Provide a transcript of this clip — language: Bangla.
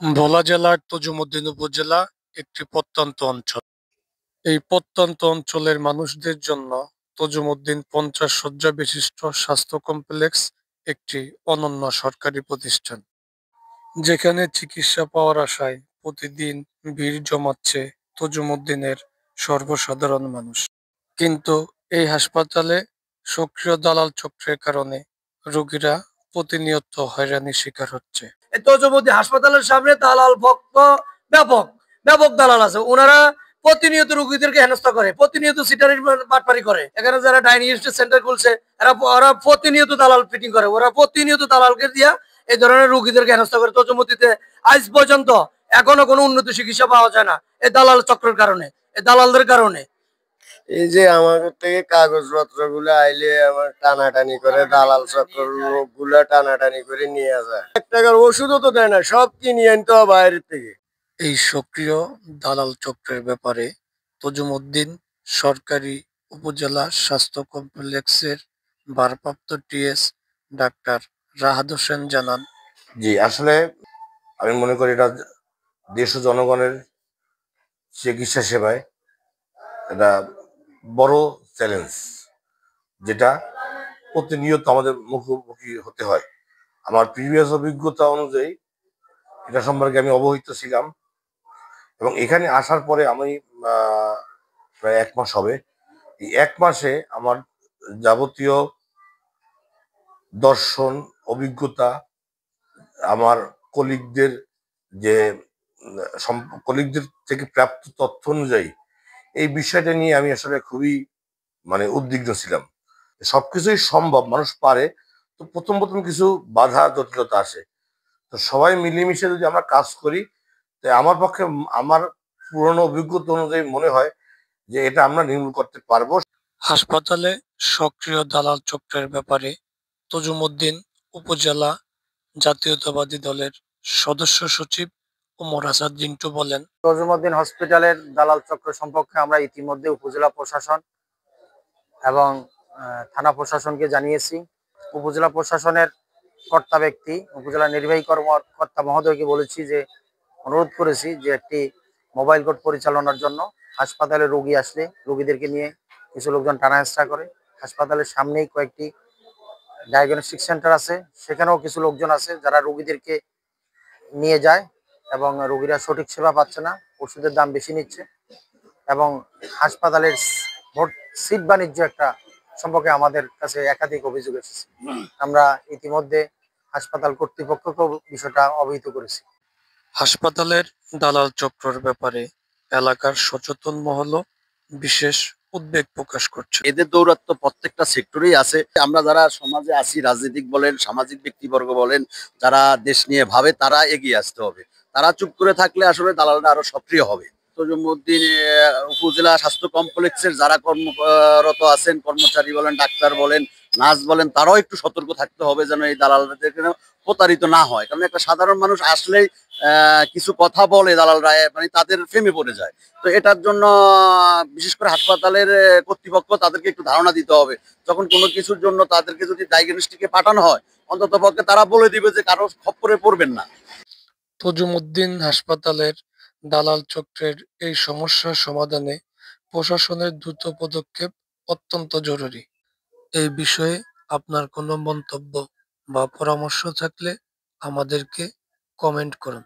ভোলা জেলার তজুমুদ্দিন উপজেলা একটি প্রত্যন্ত অঞ্চল। এই প্রত্যন্ত অঞ্চলের মানুষদের জন্য তজুমুদ্দিন 50 শয্যা বিশিষ্ট স্বাস্থ্য কমপ্লেক্স একটি অনন্য সরকারি প্রতিষ্ঠান, যেখানে চিকিৎসা পাওয়ার আশায় প্রতিদিন ভিড় জমাচ্ছে তজুমুদ্দিনের সর্বসাধারণ মানুষ। কিন্তু এই হাসপাতালে সক্রিয় দালাল চক্রের কারণে রোগীরা প্রতিনিয়ত হয়রানির শিকার হচ্ছে। তজুমুদ্দিন হাসপাতালের সামনে দালাল ভক্ত ব্যাপক ব্যাপক দালাল আছে। ওনারা প্রতিনিয়ত রোগীদেরকে হেনস্থা করে, প্রতিনিয়ত সিটারি বাটপারি করে। এখানে যারা ডায়াগনস্টিক সেন্টার খুলছে ওরা প্রতিনিয়ত দালাল ফিটিং করে, ওরা প্রতিনিয়ত দালালকে দিয়া এই ধরনের রোগীদেরকে হেনস্থা করে। তজুমুদ্দিতে আজ পর্যন্ত এখনো কোনো উন্নত চিকিৎসা পাওয়া যায় না, এই দালাল চক্রের কারণে, এই দালালদের কারণে। এই যে আমার থেকে কাগজপত্র গুলো আইলে আমার টানাটানি করে, দালাল চক্র লোক গুলা টানাটানি করে নিয়ে যায়। 1 টাকার ওষুধও তো দেয় না, সব কিনে আনতে হয় বাইরের থেকে। এই সক্রিয় দালাল চক্রের ব্যাপারে তজুমুদ্দিন সরকারি উপজেলা স্বাস্থ্য কমপ্লেক্সের ভারপ্রাপ্ত টিএস ডাক্তার রাহাত হোসেন জানান, জি, আসলে আমি মনে করি এটা দেশ ও জনগণের চিকিৎসা সেবায় এটা বড় চ্যালেঞ্জ, যেটা প্রতিনিয়ত আমাদের মুখোমুখি হতে হয়। আমার প্রিভিয়াস অভিজ্ঞতা অনুযায়ী এটা সম্পর্কে আমি অবহিত ছিলাম, এবং এখানে আসার পরে আমি প্রায় 1 মাস হবে। এই 1 মাসে আমার যাবতীয় দর্শন, অভিজ্ঞতা, আমার কলিগদের যে কলিগদের থেকে প্রাপ্ত তথ্য অনুযায়ী এই বিষয়টা নিয়ে আমি আসলে খুবই উদ্বিগ্ন ছিলাম। সবকিছুই সম্ভব, মানুষ পারে, তো প্রথম প্রথম কিছু বাধা জটিলতা আসে। তো সবাই মিলেমিশে যদি আমরা কাজ করি, তো আমার পক্ষে, আমার পুরনো অভিজ্ঞতা অনুযায়ী মনে হয় যে এটা আমরা নির্মূল করতে পারবো। হাসপাতালে সক্রিয় দালাল চক্রের ব্যাপারে তজুমুদ্দিন উপজেলা জাতীয়তাবাদী দলের সদস্য সচিব ওমর আসাদ জিন্টু বলেন, তজুমুদ্দিন হসপিটালের দালাল চক্র সম্পর্কে আমরা ইতিমধ্যে উপজেলা প্রশাসন এবং থানা প্রশাসনকে জানিয়েছি। উপজেলা প্রশাসনের কর্তা ব্যক্তি, উপজেলা নির্বাহী কর্মকর্তা মহোদয়কে বলেছি, যে অনুরোধ করেছি যে একটি মোবাইল কোর্ট পরিচালনার জন্য। হাসপাতালে রোগী আসলে রোগীদেরকে নিয়ে কিছু লোকজন টানা হেঁচড়া করে। হাসপাতালের সামনেই কয়েকটি ডায়াগনস্টিক সেন্টার আছে, সেখানেও কিছু লোকজন আছে যারা রোগীদেরকে নিয়ে যায় এবং রোগীরা সঠিক সেবা পাচ্ছে না, ওষুধের দাম বেশি নিচ্ছে এবং হাসপাতালের সিট বাণিজ্য একটা সম্পর্কে আমাদের কাছে একাধিক অভিযোগ এসেছে। আমরা ইতিমধ্যে হাসপাতাল কর্তৃপক্ষকেও বিষয়টা অবহিত করেছি। হাসপাতালের দালাল চক্রের ব্যাপারে এলাকার সচেতন মহলও বিশেষ উদ্বেগ প্রকাশ করছে। এদের দৌরাত্ম্য প্রত্যেকটা সেক্টরেই আছে। আমরা যারা সমাজে আছি, রাজনীতিক বলেন, সামাজিক ব্যক্তিবর্গ বলেন, যারা দেশ নিয়ে ভাবে, তারা এগিয়ে আসতে হবে। তারা চুপ করে থাকলে আসলে দালালরা আরো সক্রিয় হবে। তজুমুদ্দিন উপজেলা স্বাস্থ্য কমপ্লেক্সের যারা কর্মরত আছেন, কর্মচারী বলেন, ডাক্তার বলেন, নার্স বলেন, তারাও একটু সতর্ক থাকতে হবে যেন এই দালালদের প্রতারিত না হয়। কারণ একটা সাধারণ মানুষ আসলেই কিছু কথা বলে দালালরা, তাদের ফেমে পড়ে যায়। তো এটার জন্য বিশেষ করে হাসপাতালের কর্তৃপক্ষ তাদেরকে একটু ধারণা দিতে হবে। যখন কোনো কিছুর জন্য তাদেরকে যদি ডায়াগনস্টিকে পাঠানো হয়, অন্তত পক্ষে তারা বলে দিবে যে কারো খপ্পরে পড়বেন না। তজুমুদ্দিন হাসপাতালের দালাল চক্রের এই সমস্যার সমাধানে প্রশাসনের দ্রুত পদক্ষেপ অত্যন্ত জরুরি। এই বিষয়ে আপনার কোনো মন্তব্য বা পরামর্শ থাকলে আমাদেরকে কমেন্ট করুন।